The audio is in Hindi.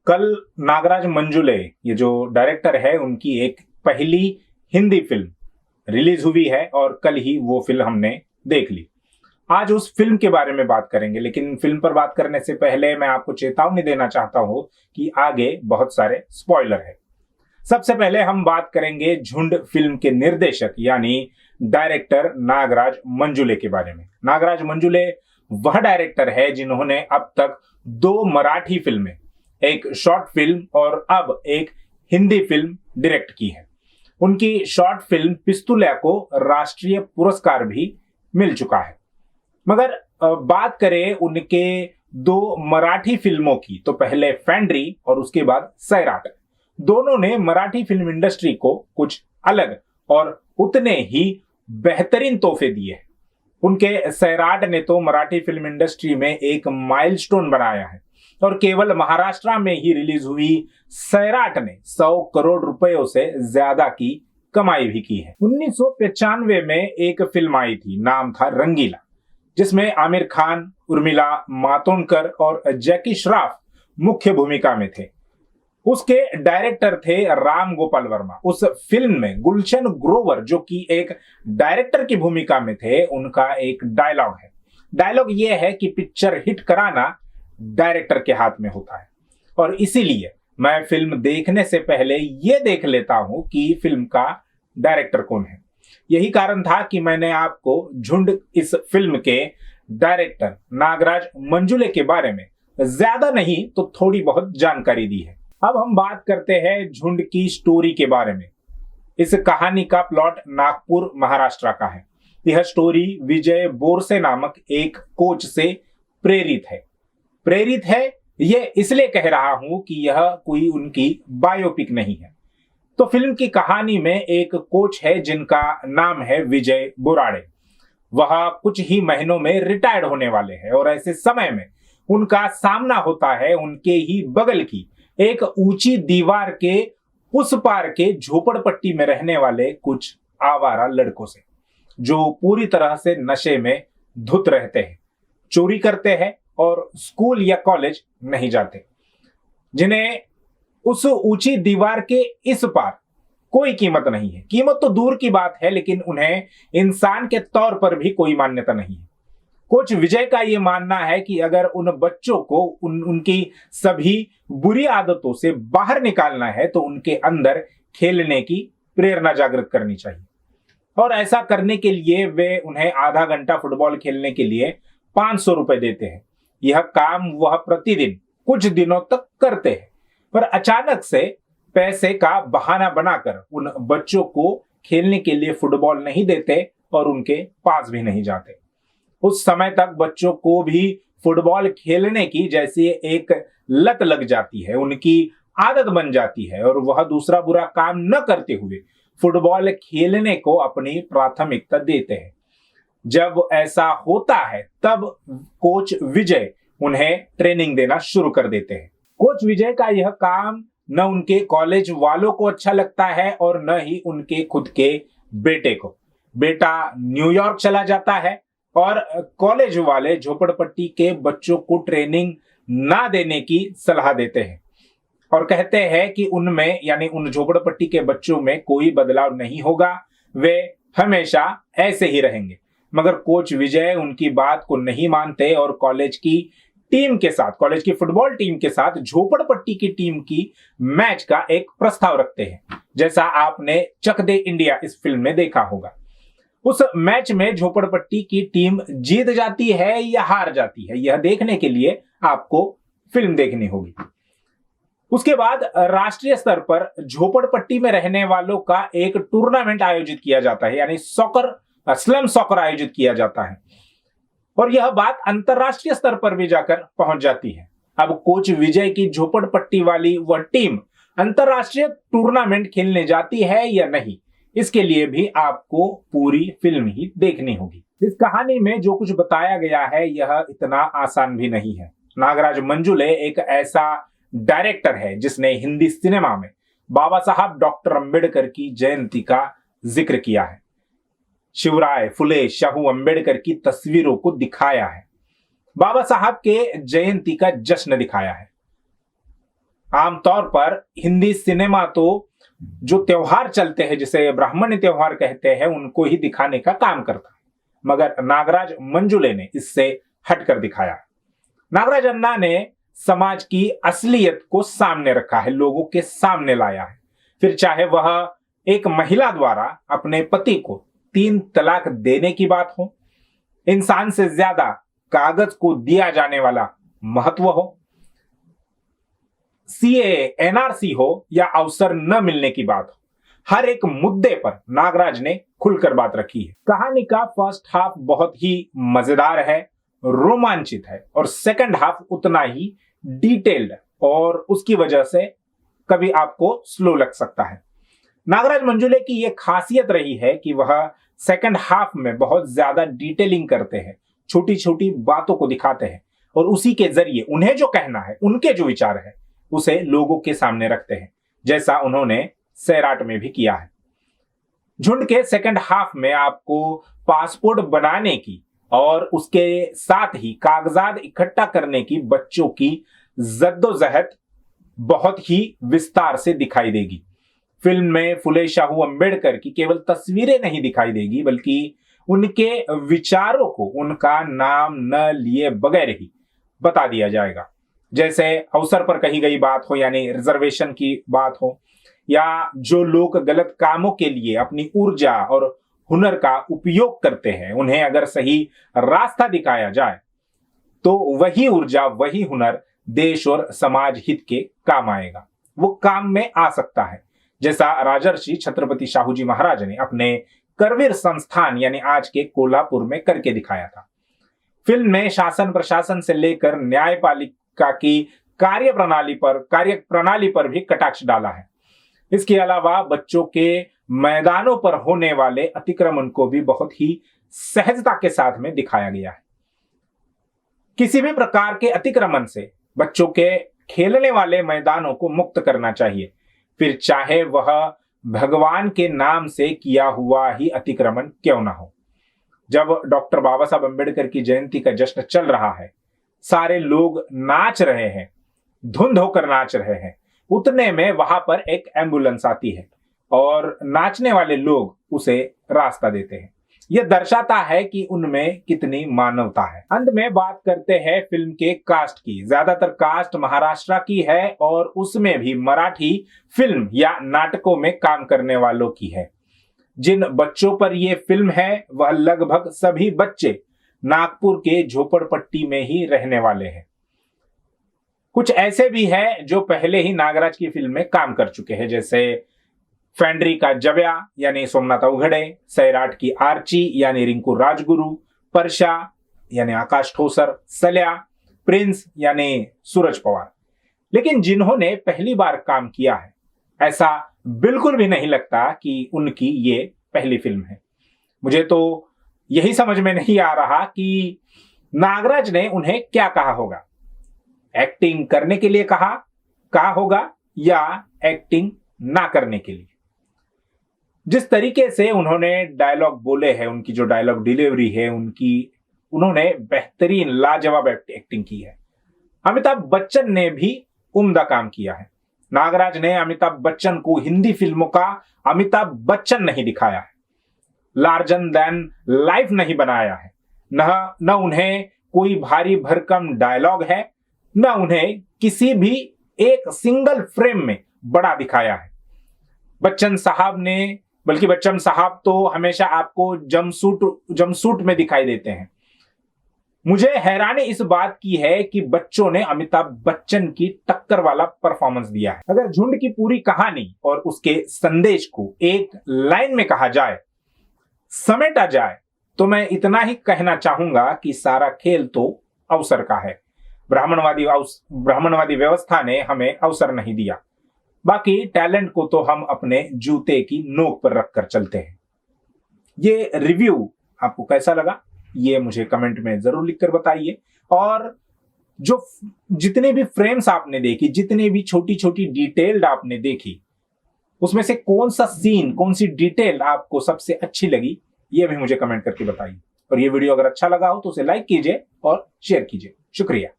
कल नागराज मंजुले ये जो डायरेक्टर है उनकी एक पहली हिंदी फिल्म रिलीज हुई है और कल ही वो फिल्म हमने देख ली। आज उस फिल्म के बारे में बात करेंगे, लेकिन फिल्म पर बात करने से पहले मैं आपको चेतावनी देना चाहता हूं कि आगे बहुत सारे स्पॉइलर है। सबसे पहले हम बात करेंगे झुंड फिल्म के निर्देशक यानी डायरेक्टर नागराज मंजुले के बारे में। नागराज मंजुले वह डायरेक्टर है जिन्होंने अब तक 2 मराठी फिल्में, एक शॉर्ट फिल्म और अब एक हिंदी फिल्म डायरेक्ट की है। उनकी शॉर्ट फिल्म पिस्तुल्या को राष्ट्रीय पुरस्कार भी मिल चुका है। मगर बात करें उनके 2 मराठी फिल्मों की तो पहले फैंड्री और उसके बाद सैराट, दोनों ने मराठी फिल्म इंडस्ट्री को कुछ अलग और उतने ही बेहतरीन तोहफे दिए हैं। उनके सैराट ने तो मराठी फिल्म इंडस्ट्री में एक माइलस्टोन बनाया है और केवल महाराष्ट्र में ही रिलीज हुई सैराट ने 100 करोड़ रुपयों से ज्यादा की कमाई भी की है। 1995 में एक फिल्म आई थी, नाम था रंगीला, जिसमें आमिर खान, उर्मिला मातोंडकर और जैकी श्रॉफ मुख्य भूमिका में थे। उसके डायरेक्टर थे राम गोपाल वर्मा। उस फिल्म में गुलशन ग्रोवर जो कि एक डायरेक्टर की भूमिका में थे, उनका एक डायलॉग है। डायलॉग ये है कि पिक्चर हिट कराना डायरेक्टर के हाथ में होता है और इसीलिए मैं फिल्म देखने से पहले ये देख लेता हूं कि फिल्म का डायरेक्टर कौन है। यही कारण था कि मैंने आपको झुंड इस फिल्म के डायरेक्टर नागराज मंजुले के बारे में ज्यादा नहीं तो थोड़ी बहुत जानकारी दी है। अब हम बात करते हैं झुंड की स्टोरी के बारे में। इस कहानी का प्लॉट नागपुर महाराष्ट्र का है। यह स्टोरी विजय बोरसे नामक एक कोच से प्रेरित है। ये इसलिए कह रहा हूं कि यह कोई उनकी बायोपिक नहीं है। तो फिल्म की कहानी में एक कोच है जिनका नाम है विजय बोराड़े। वह कुछ ही महीनों में रिटायर्ड होने वाले हैं और ऐसे समय में उनका सामना होता है उनके ही बगल की एक ऊंची दीवार के उस पार के झोपड़पट्टी में रहने वाले कुछ आवारा लड़कों से, जो पूरी तरह से नशे में धुत रहते हैं, चोरी करते हैं और स्कूल या कॉलेज नहीं जाते, जिन्हें उस ऊंची दीवार के इस पार कोई कीमत नहीं है। कीमत तो दूर की बात है, लेकिन उन्हें इंसान के तौर पर भी कोई मान्यता नहीं है। कोच विजय का यह मानना है कि अगर उन बच्चों को उनकी सभी बुरी आदतों से बाहर निकालना है तो उनके अंदर खेलने की प्रेरणा जागृत करनी चाहिए और ऐसा करने के लिए वे उन्हें आधा घंटा फुटबॉल खेलने के लिए 500 रुपए देते हैं। यह काम वह प्रतिदिन कुछ दिनों तक करते हैं, पर अचानक से पैसे का बहाना बनाकर उन बच्चों को खेलने के लिए फुटबॉल नहीं देते और उनके पास भी नहीं जाते। उस समय तक बच्चों को भी फुटबॉल खेलने की जैसी एक लत लग जाती है, उनकी आदत बन जाती है और वह दूसरा बुरा काम न करते हुए फुटबॉल खेलने को अपनी प्राथमिकता देते हैं। जब ऐसा होता है तब कोच विजय उन्हें ट्रेनिंग देना शुरू कर देते हैं। कोच विजय का यह काम न उनके कॉलेज वालों को अच्छा लगता है और न ही उनके खुद के बेटे को। बेटा न्यूयॉर्क चला जाता है और कॉलेज वाले झोपड़पट्टी के बच्चों को ट्रेनिंग ना देने की सलाह देते हैं और कहते हैं कि उनमें यानी उन झोपड़पट्टी के बच्चों में कोई बदलाव नहीं होगा, वे हमेशा ऐसे ही रहेंगे। मगर कोच विजय उनकी बात को नहीं मानते और कॉलेज की फुटबॉल टीम के साथ झोपड़पट्टी की टीम की मैच का एक प्रस्ताव रखते हैं, जैसा आपने चक दे इंडिया इस फिल्म में देखा होगा। उस मैच में झोपड़पट्टी की टीम जीत जाती है या हार जाती है, यह देखने के लिए आपको फिल्म देखनी होगी। उसके बाद राष्ट्रीय स्तर पर झोपड़पट्टी में रहने वालों का एक टूर्नामेंट आयोजित किया जाता है, यानी स्लम सॉकर आयोजित किया जाता है और यह बात अंतरराष्ट्रीय स्तर पर भी जाकर पहुंच जाती है। अब कोच विजय की झोपड़पट्टी वाली वह टीम अंतरराष्ट्रीय टूर्नामेंट खेलने जाती है या नहीं, इसके लिए भी आपको पूरी फिल्म ही देखनी होगी। इस कहानी में जो कुछ बताया गया है यह इतना आसान भी नहीं है। नागराज मंजुले एक ऐसा डायरेक्टर है जिसने हिंदी सिनेमा में बाबा साहब डॉक्टर अंबेडकर की जयंती का जिक्र किया है, शिवराय फुले शाहू अंबेडकर की तस्वीरों को दिखाया है, बाबा साहब के जयंती का जश्न दिखाया है। आमतौर पर हिंदी सिनेमा तो जो त्योहार चलते हैं, जिसे ब्राह्मण्य त्योहार कहते हैं, उनको ही दिखाने का काम करता है, मगर नागराज मंजुले ने इससे हटकर दिखाया। नागराज अन्ना ने समाज की असलियत को सामने रखा है, लोगों के सामने लाया है। फिर चाहे वह एक महिला द्वारा अपने पति को 3 तलाक देने की बात हो, इंसान से ज्यादा कागज को दिया जाने वाला महत्व हो, सीएए, एनआरसी हो या अवसर न मिलने की बात हो, हर एक मुद्दे पर नागराज ने खुलकर बात रखी है। कहानी का फर्स्ट हाफ बहुत ही मजेदार है, रोमांचित है, और सेकंड हाफ उतना ही डिटेल्ड, और उसकी वजह से कभी आपको स्लो लग सकता है। नागराज मंजुले की यह खासियत रही है कि वह सेकंड हाफ में बहुत ज्यादा डिटेलिंग करते हैं, छोटी छोटी बातों को दिखाते हैं, और उसी के जरिए उन्हें जो कहना है, उनके जो विचार है, उसे लोगों के सामने रखते हैं, जैसा उन्होंने सैराट में भी किया है। झुंड के सेकंड हाफ में आपको पासपोर्ट बनाने की और उसके साथ ही कागजात इकट्ठा करने की बच्चों की जद्दोजहद बहुत ही विस्तार से दिखाई देगी। फिल्म में फुले शाहू अंबेडकर की केवल तस्वीरें नहीं दिखाई देगी, बल्कि उनके विचारों को उनका नाम न लिए बगैर ही बता दिया जाएगा। जैसे अवसर पर कही गई बात हो, यानी रिजर्वेशन की बात हो, या जो लोग गलत कामों के लिए अपनी ऊर्जा और हुनर का उपयोग करते हैं, उन्हें अगर सही रास्ता दिखाया जाए तो वही ऊर्जा, वही हुनर देश और समाज हित के काम आएगा, वो काम में आ सकता है, जैसा राजर्षि छत्रपति शाहू जी महाराज ने अपने करवीर संस्थान यानी आज के कोल्हापुर में करके दिखाया था। फिल्म में शासन प्रशासन से लेकर न्यायपालिका की कार्यप्रणाली पर भी कटाक्ष डाला है। इसके अलावा बच्चों के मैदानों पर होने वाले अतिक्रमण को भी बहुत ही सहजता के साथ में दिखाया गया है। किसी भी प्रकार के अतिक्रमण से बच्चों के खेलने वाले मैदानों को मुक्त करना चाहिए, फिर चाहे वह भगवान के नाम से किया हुआ ही अतिक्रमण क्यों ना हो। जब डॉक्टर बाबा साहब अम्बेडकर की जयंती का जश्न चल रहा है, सारे लोग नाच रहे हैं, धुंध होकर नाच रहे हैं, उतने में वहां पर एक एम्बुलेंस आती है और नाचने वाले लोग उसे रास्ता देते हैं। यह दर्शाता है कि उनमें कितनी मानवता है। अंत में बात करते हैं फिल्म के कास्ट की। ज्यादातर कास्ट महाराष्ट्र की है और उसमें भी मराठी फिल्म या नाटकों में काम करने वालों की है। जिन बच्चों पर यह फिल्म है वह लगभग सभी बच्चे नागपुर के झोपड़पट्टी में ही रहने वाले हैं। कुछ ऐसे भी हैं जो पहले ही नागराज की फिल्म में काम कर चुके हैं, जैसे फैंड्री का जव्या यानी सोमनाथ अवघड़े, सैराट की आर्ची यानी रिंकू राजगुरु, परशा यानी आकाश ठोसर, सल्या, प्रिंस यानी सूरज पवार। लेकिन जिन्होंने पहली बार काम किया है, ऐसा बिल्कुल भी नहीं लगता कि उनकी ये पहली फिल्म है। मुझे तो यही समझ में नहीं आ रहा कि नागराज ने उन्हें क्या कहा होगा। एक्टिंग करने के लिए कहा होगा या एक्टिंग ना करने के लिए। जिस तरीके से उन्होंने डायलॉग बोले हैं, उनकी जो डायलॉग डिलीवरी है, उन्होंने बेहतरीन लाजवाब एक्टिंग की है। अमिताभ बच्चन ने भी उम्दा काम किया है। नागराज ने अमिताभ बच्चन को हिंदी फिल्मों का अमिताभ बच्चन नहीं दिखाया है, लार्जन देन लाइफ नहीं बनाया है, न उन्हें कोई भारी भरकम डायलॉग है, न उन्हें किसी भी एक सिंगल फ्रेम में बड़ा दिखाया है। बच्चन साहब तो हमेशा आपको जमसूट में दिखाई देते हैं। मुझे हैरानी इस बात की है कि बच्चों ने अमिताभ बच्चन की टक्कर वाला परफॉर्मेंस दिया है। अगर झुंड की पूरी कहानी और उसके संदेश को एक लाइन में कहा जाए, समेटा जाए, तो मैं इतना ही कहना चाहूंगा कि सारा खेल तो अवसर का है। ब्राह्मणवादी व्यवस्था ने हमें अवसर नहीं दिया, बाकी टैलेंट को तो हम अपने जूते की नोक पर रखकर चलते हैं। ये रिव्यू आपको कैसा लगा, ये मुझे कमेंट में जरूर लिखकर बताइए। और जो जितने भी फ्रेम्स आपने देखी, जितने भी छोटी छोटी डिटेल्ड आपने देखी, उसमें से कौन सा सीन, कौन सी डिटेल आपको सबसे अच्छी लगी, ये भी मुझे कमेंट करके बताइए। और ये वीडियो अगर अच्छा लगा हो तो उसे लाइक कीजिए और शेयर कीजिए। शुक्रिया।